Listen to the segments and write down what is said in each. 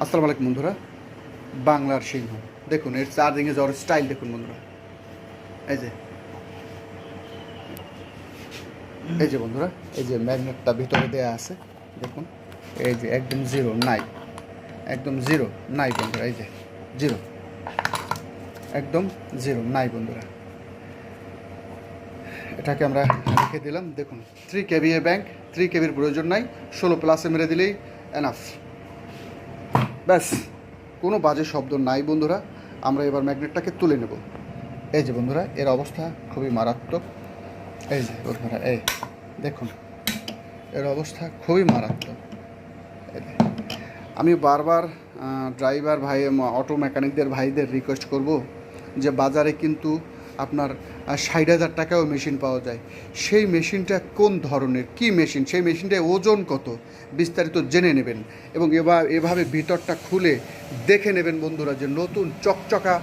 আসসালামু আলাইকুম বন্ধুরা। বাংলার সিংহ দেখুন, এর চার্জিংয়ে যাওয়ার স্টাইল দেখুন বন্ধুরা। এই যে এই যে বন্ধুরা, এই যে ম্যাগনেটটা ভিতরে দেয়া আছে দেখুন। এই যে একদম জিরো নাই, একদম জিরো নাই বন্ধুরা। এই যে জিরো, একদম জিরো নাই বন্ধুরা। এটাকে আমরা রেখে দিলাম। দেখুন 3 kVA ব্যাংক, 3 kVর প্রয়োজন নাই, 16 প্লাসে মেরে দিলেই এনাফ। ব্যাস, কোনো বাজে শব্দ নাই বন্ধুরা। আমরা এবার ম্যাগনেটটাকে তুলে নেব। এই যে বন্ধুরা, এর অবস্থা খুবই মারাত্মক। এই যে বন্ধুরা, এই দেখুন, এর অবস্থা খুবই মারাত্মক। আমি বারবার ড্রাইভার ভাই, অটো মেকানিকদের ভাইদের রিকোয়েস্ট করব যে বাজারে কিন্তু আপনার 60,000 টাকাও মেশিন পাওয়া যায়। সেই মেশিনটা কোন ধরনের, কি মেশিন, সেই মেশিনটার ওজন কত, বিস্তারিত জেনে নেবেন এবং এভাবে ভিতরটা খুলে দেখে নেবেন বন্ধুরা যে নতুন চকচকা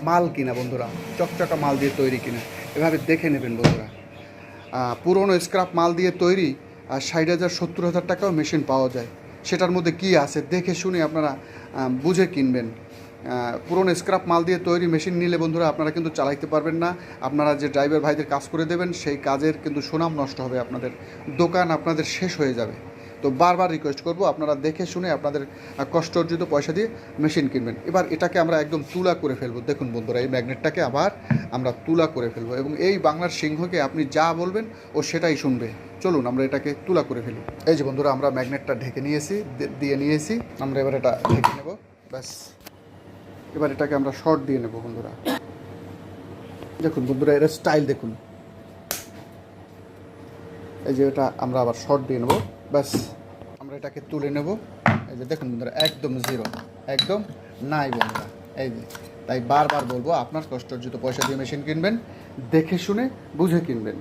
মাল কিনা বন্ধুরা, চকচকা মাল দিয়ে তৈরি কিনা, এভাবে দেখে নেবেন বন্ধুরা। পুরনো স্ক্র্যাপ মাল দিয়ে তৈরি 60,000 70,000 টাকাও মেশিন পাওয়া যায়। সেটার মধ্যে কি আছে দেখে শুনে আপনারা বুঝে কিনবেন। পুরনো স্ক্র্যাপ মাল দিয়ে তৈরি মেশিন নিলে বন্ধুরা আপনারা কিন্তু চালাইতে পারবেন না। আপনারা যে ড্রাইভার ভাইদের কাজ করে দেবেন সেই কাজের কিন্তু সুনাম নষ্ট হবে, আপনাদের দোকান আপনাদের শেষ হয়ে যাবে। তো বারবার রিকোয়েস্ট করব আপনারা দেখে শুনে আপনাদের কষ্ট অর্জিত পয়সা দিয়ে মেশিন কিনবেন। এবার এটাকে আমরা একদম তুলা করে ফেলবো। দেখুন বন্ধুরা, এই ম্যাগনেটটাকে আবার আমরা তুলা করে ফেলবো এবং এই বাংলার সিংহকে আপনি যা বলবেন ও সেটাই শুনবে। চলুন আমরা এটাকে তুলা করে ফেলি। এই যে বন্ধুরা, আমরা ম্যাগনেটটা ঢেকে দিয়ে নিয়েছি। আমরা এবার এটা ঢেকে নেব। ব্যাস, এবার এটাকে আমরা শর্ট দিয়ে নেব বন্ধুরা। দেখুন বন্ধুরা, এর স্টাইল দেখুন। এই যে এটা আমরা আবার শর্ট দিয়ে নেব। ব্যাস, আমরা এটাকে তুলে নেব। এই যে দেখুন বন্ধুরা, একদম জিরো, একদম নাই বন্ধুরা। এই যে তাই বারবার বলবো আপনার কষ্ট অর্জিত পয়সা দিয়ে মেশিন কিনবেন, দেখে শুনে বুঝে কিনবেন।